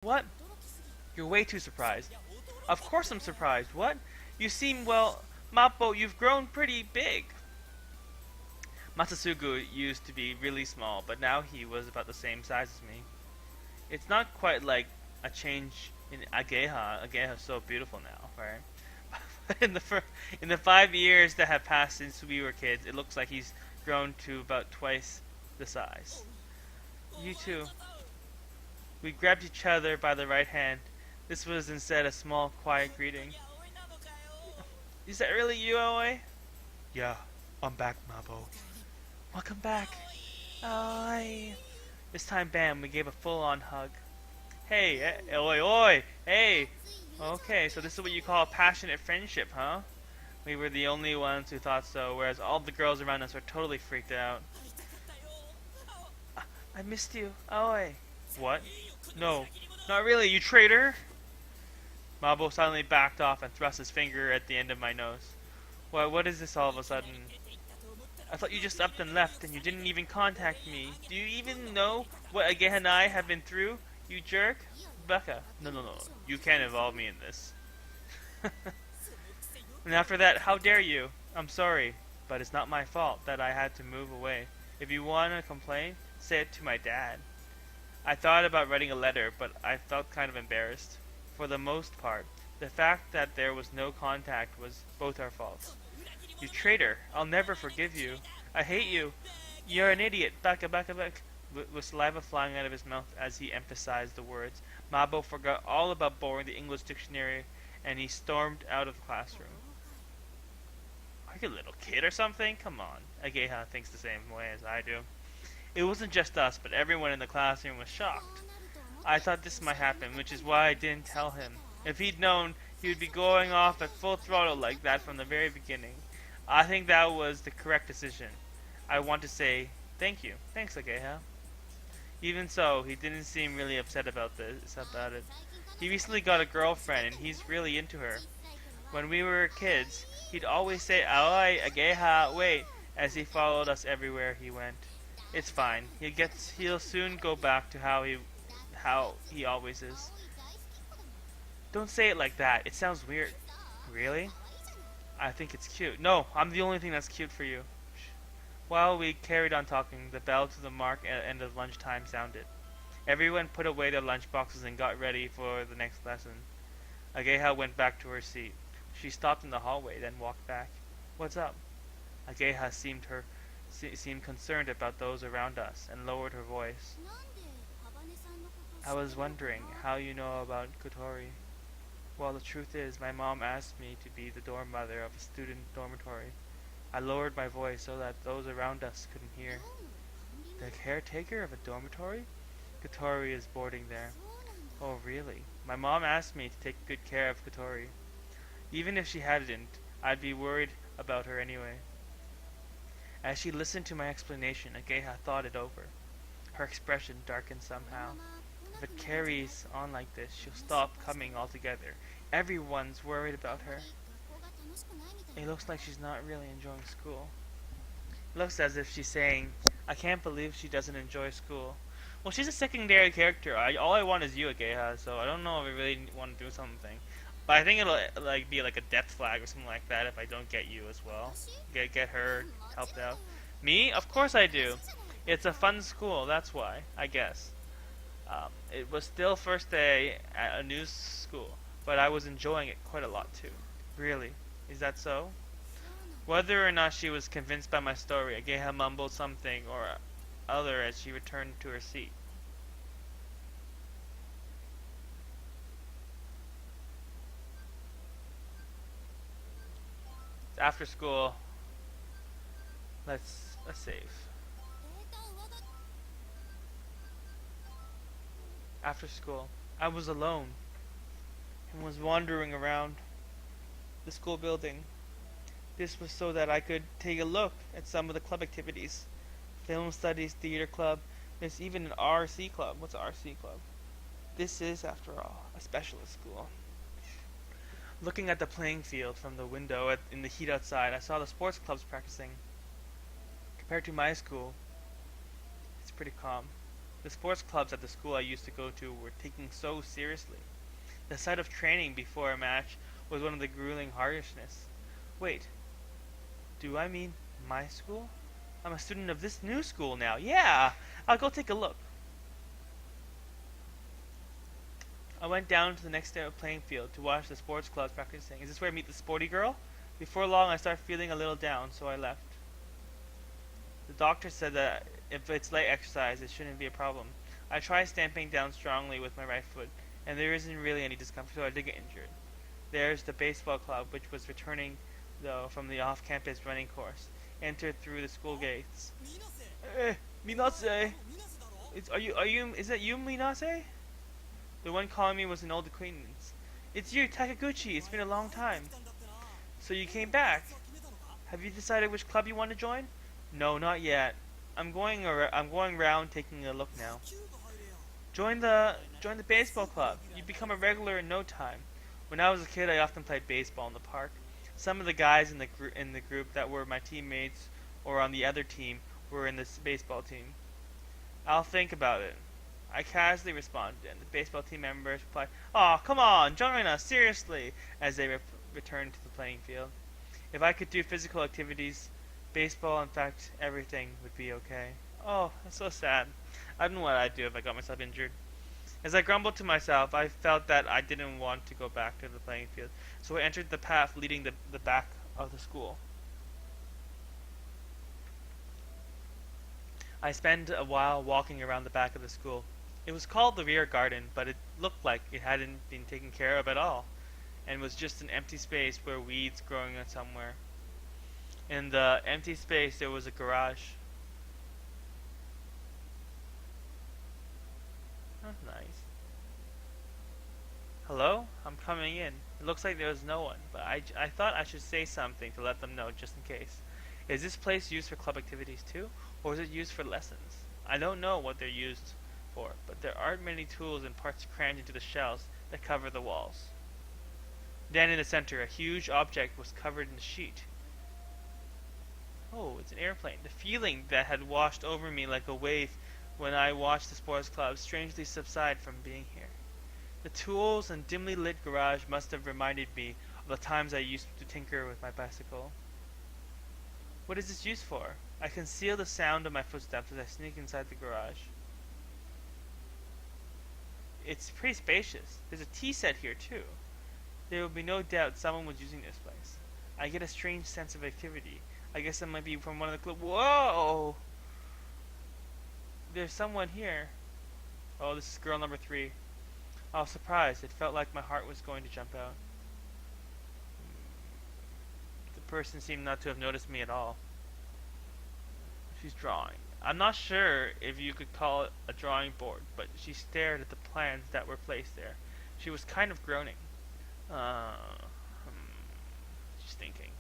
What? You're way too surprised. Of course I'm surprised. What? You seem, well, Mappo, you've grown pretty big. Masasugu used to be really small, but now he was about the same size as me. It's not quite like a change in Ageha. Ageha's so beautiful now, right? in in the 5 years that have passed since we were kids, it looks like he's grown to about twice the size. You too. We grabbed each other by the right hand. This was instead a small, quiet greeting. Is that really you, Aoi? Yeah, I'm back, Mabo. Welcome back. Aoi. This time, bam, we gave a full-on hug. Hey, oi, oi, hey. Okay, so this is what you call passionate friendship, huh? We were the only ones who thought so, whereas all the girls around us were totally freaked out. I missed you, Aoi. What? No, not really, you traitor! Mabo suddenly backed off and thrust his finger at the end of my nose. Why, what is this all of a sudden? I thought you just upped and left and you didn't even contact me. Do you even know what Ageha and I have been through, you jerk? Becca, no. You can't involve me in this. And after that, how dare you? I'm sorry, but it's not my fault that I had to move away. If you want to complain, say it to my dad. I thought about writing a letter, but I felt kind of embarrassed. For the most part, the fact that there was no contact was both our faults. You traitor! I'll never forgive you. I hate you. You're an idiot. Baka. With saliva flying out of his mouth as he emphasized the words, Mabo forgot all about borrowing the English dictionary and he stormed out of the classroom. Are you a little kid or something? Come on. Ageha thinks the same way as I do. It wasn't just us, but everyone in the classroom was shocked. I thought this might happen, which is why I didn't tell him. If he'd known, he would be going off at full throttle like that from the very beginning. I think that was the correct decision. I want to say thank you. Thanks, Ageha. Even so, he didn't seem really upset about it. He recently got a girlfriend and he's really into her. When we were kids, he'd always say "Aoi, Ageha, wait," as he followed us everywhere he went. It's fine. He'll soon go back to how he always is. Don't say it like that. It sounds weird. Really? I think it's cute. No, I'm the only thing that's cute for you. While we carried on talking, the bell to the mark end of lunchtime sounded. Everyone put away their lunchboxes and got ready for the next lesson. Ageha went back to her seat. She stopped in the hallway, then walked back. What's up? Ageha seemed concerned about those around us and lowered her voice. I was wondering how you know about Kotori. Well, the truth is, my mom asked me to be the dorm mother of a student dormitory. I lowered my voice so that those around us couldn't hear. The caretaker of a dormitory? Kotori is boarding there. Oh, really? My mom asked me to take good care of Kotori. Even if she hadn't, I'd be worried about her anyway. As she listened to my explanation, Ageha thought it over. Her expression darkened somehow. If it carries on like this, she'll stop coming altogether. Everyone's worried about her. It looks like she's not really enjoying school. It looks as if she's saying, I can't believe she doesn't enjoy school. Well, she's a secondary character. All I want is you, Ageha, so I don't know if I really want to do something. But I think it'll be like a death flag or something like that if I don't get you as well. Get her helped out. Me? Of course I do. It's a fun school, that's why, I guess. It was still first day at a new school, but I was enjoying it quite a lot too. Really? Is that so? Whether or not she was convinced by my story, Ageha mumbled something or other as she returned to her seat. After school, let's save. After school, I was alone and was wandering around the school building. This was so that I could take a look at some of the club activities. Film studies, theater club, there's even an RC club. What's an RC club? This is, after all, a specialist school. Looking at the playing field from the window in the heat outside, I saw the sports clubs practicing. Compared to my school, it's pretty calm. The sports clubs at the school I used to go to were taken so seriously. The sight of training before a match was one of the grueling harshness. Wait, do I mean my school? I'm a student of this new school now. Yeah! I'll go take a look. I went down to the next playing field to watch the sports clubs practicing. Is this where I meet the sporty girl? Before long, I start feeling a little down, so I left. The doctor said that if it's light exercise, it shouldn't be a problem. I tried stamping down strongly with my right foot, and there isn't really any discomfort, so I did get injured. There's the baseball club, which was returning, though, from the off-campus running course. Entered through the school gates. Minase! Is that you, Minase? The one calling me was an old acquaintance. It's you, Takaguchi. It's been a long time. So you came back. Have you decided which club you want to join? No, not yet. I'm going around taking a look now. Join the baseball club. You become a regular in no time. When I was a kid, I often played baseball in the park. Some of the guys in the group that were my teammates or on the other team were in this baseball team. I'll think about it. I casually responded, and the baseball team members replied, "Aw, come on, join us, seriously," as they returned to the playing field. If I could do physical activities, baseball, in fact, everything would be okay. Oh, that's so sad. I don't know what I'd do if I got myself injured. As I grumbled to myself, I felt that I didn't want to go back to the playing field, so I entered the path leading the back of the school. I spent a while walking around the back of the school. It was called the rear garden, but it looked like it hadn't been taken care of at all, and was just an empty space where weeds growing somewhere. In the empty space, there was a garage. That's nice. Hello? I'm coming in. It looks like there's no one, but I thought I should say something to let them know, just in case. Is this place used for club activities too, or is it used for lessons? I don't know what they're used for, but there aren't many tools and parts crammed into the shelves that cover the walls. Then in the center, a huge object was covered in a sheet. Oh, it's an airplane. The feeling that had washed over me like a wave when I watched the sports club strangely subside from being here. The tools and dimly lit garage must have reminded me of the times I used to tinker with my bicycle. What is this used for? I conceal the sound of my footsteps as I sneak inside the garage. It's pretty spacious. There's a tea set here too. There will be no doubt someone was using this place. I get a strange sense of activity. I guess it might be from one of the club. Whoa! There's someone here. Oh, this is girl number 3. I was surprised. It felt like my heart was going to jump out. The person seemed not to have noticed me at all. She's drawing. I'm not sure if you could call it a drawing board, but she stared at the plans that were placed there. She was kind of groaning. She's thinking.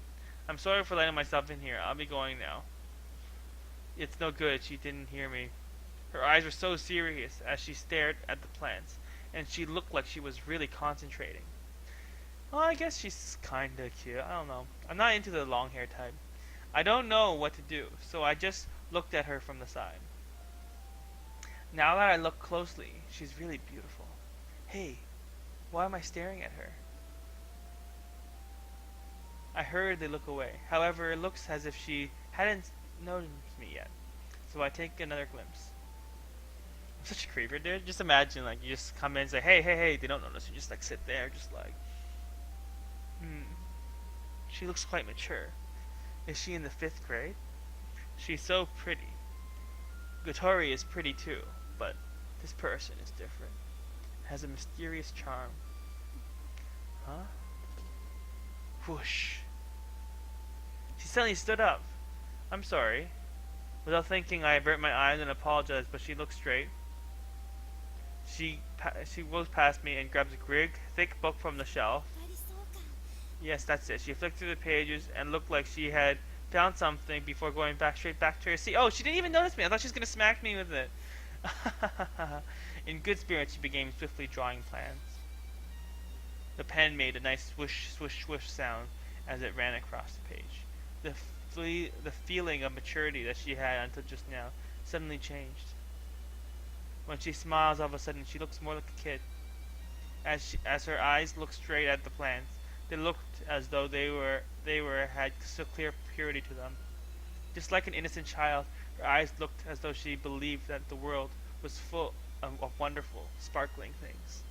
I'm sorry for letting myself in here. I'll be going now. It's no good. She didn't hear me. Her eyes were so serious as she stared at the plants, and she looked like she was really concentrating. Well, I guess she's kinda cute. I don't know. I'm not into the long hair type. I don't know what to do, so I just looked at her from the side. Now that I look closely, she's really beautiful. Hey, why am I staring at her? I hurriedly look away. However, it looks as if she hadn't noticed me yet, so I take another glimpse. I'm such a creeper, dude. Just imagine, like, you just come in and say, hey, hey, hey, they don't notice. You just, like, sit there, just like, She looks quite mature. Is she in the 5th grade? She's so pretty. Gotori is pretty too, but this person is different. Has a mysterious charm. Huh? Whoosh. She suddenly stood up. I'm sorry. Without thinking, I avert my eyes and apologize, but she looked straight. She goes past me and grabs a big, thick book from the shelf. Yes, that's it. She flicked through the pages and looked like she had found something before going straight back to her seat. Oh, she didn't even notice me. I thought she was going to smack me with it. In good spirits, she began swiftly drawing plans. The pen made a nice swish, swish, swish sound as it ran across the page. The feeling of maturity that she had until just now suddenly changed. When she smiles, all of a sudden she looks more like a kid. As her eyes looked straight at the plants, they looked as though they had so clear purity to them. Just like an innocent child, her eyes looked as though she believed that the world was full of wonderful, sparkling things.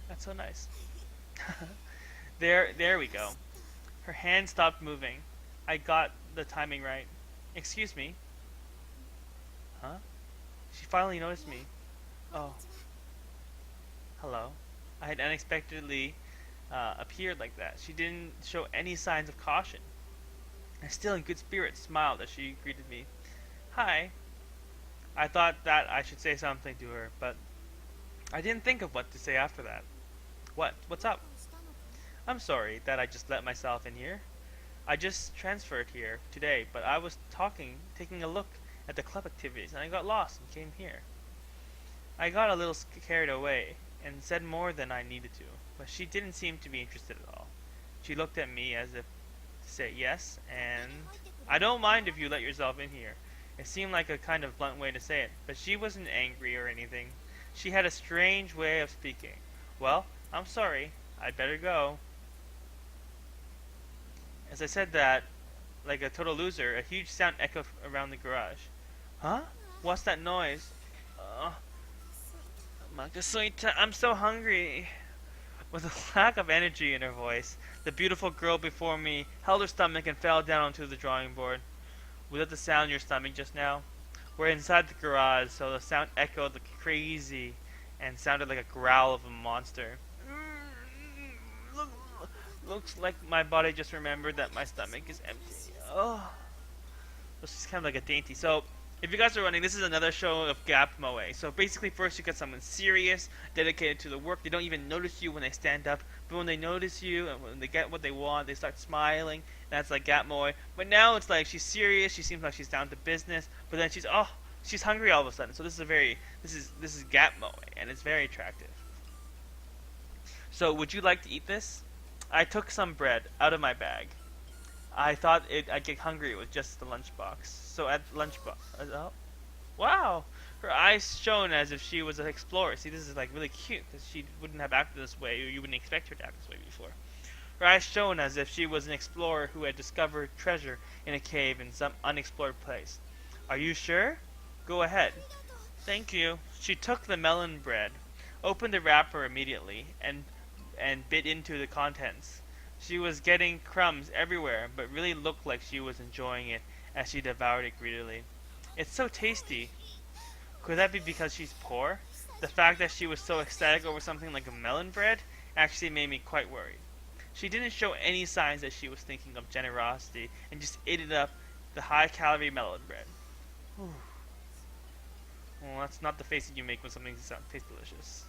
That's so nice. There we go. Her hand stopped moving. I got the timing right. Excuse me. Huh? She finally noticed me. Oh, hello. I had unexpectedly appeared like that. She didn't show any signs of caution. I still in good spirits smiled as she greeted me. Hi. I thought that I should say something to her, but I didn't think of what to say after that. What? What's up? I'm sorry that I just let myself in here. I just transferred here today, but I was taking a look at the club activities, and I got lost and came here. I got a little carried away and said more than I needed to, but she didn't seem to be interested at all. She looked at me as if to say yes, and I don't mind if you let yourself in here. It seemed like a kind of blunt way to say it, but she wasn't angry or anything. She had a strange way of speaking. Well, I'm sorry. I'd better go. As I said that, like a total loser, a huge sound echoed around the garage. Huh? What's that noise? Makasuita, I'm so hungry. With a lack of energy in her voice, the beautiful girl before me held her stomach and fell down onto the drawing board. Was that the sound in your stomach just now? We're inside the garage, so the sound echoed like crazy and sounded like a growl of a monster. Looks like my body just remembered that my stomach is empty. Oh. This is kind of like a dainty. So, if you guys are wondering, this is another show of Gap Moe. So basically, first you get someone serious, dedicated to the work. They don't even notice you when they stand up, but when they notice you and when they get what they want, they start smiling. That's like Gap Moe. But now it's like she's serious. She seems like she's down to business. But then she's hungry all of a sudden. So this is Gap Moe, and it's very attractive. So would you like to eat this? I took some bread out of my bag. I thought I'd get hungry with just the lunchbox. So at lunchbox, oh, wow! Her eyes shone as if she was an explorer. See, this is like really cute because she wouldn't have acted this way, or you wouldn't expect her to act this way before. Her eyes shone as if she was an explorer who had discovered treasure in a cave in some unexplored place. Are you sure? Go ahead. Thank you. She took the melon bread, opened the wrapper immediately, and bit into the contents. She was getting crumbs everywhere, but really looked like she was enjoying it as she devoured it greedily. It's so tasty. Could that be because she's poor? The fact that she was so ecstatic over something like a melon bread actually made me quite worried. She didn't show any signs that she was thinking of generosity and just ate it up, the high-calorie melon bread. Whew. Well, that's not the face that you make when something tastes delicious.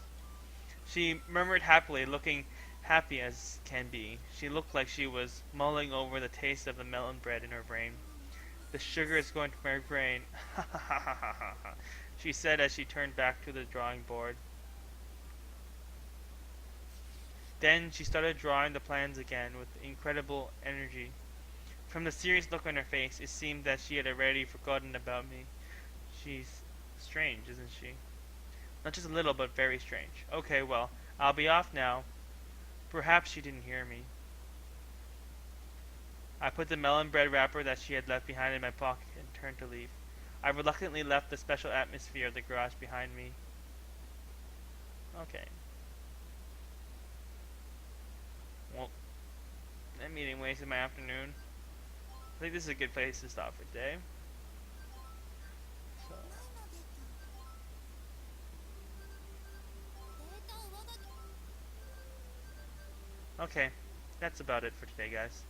She murmured happily, looking happy as can be. She looked like she was mulling over the taste of the melon bread in her brain. The sugar is going to my brain. Ha ha ha ha ha ha, she said as she turned back to the drawing board. Then she started drawing the plans again with incredible energy. From the serious look on her face, it seemed that she had already forgotten about me. She's strange, isn't she? Not just a little, but very strange. Okay, well, I'll be off now. Perhaps she didn't hear me. I put the melon bread wrapper that she had left behind in my pocket and turned to leave. I reluctantly left the special atmosphere of the garage behind me. Okay. Well, that meeting wasted my afternoon. I think this is a good place to stop for today. So. Okay, that's about it for today, guys.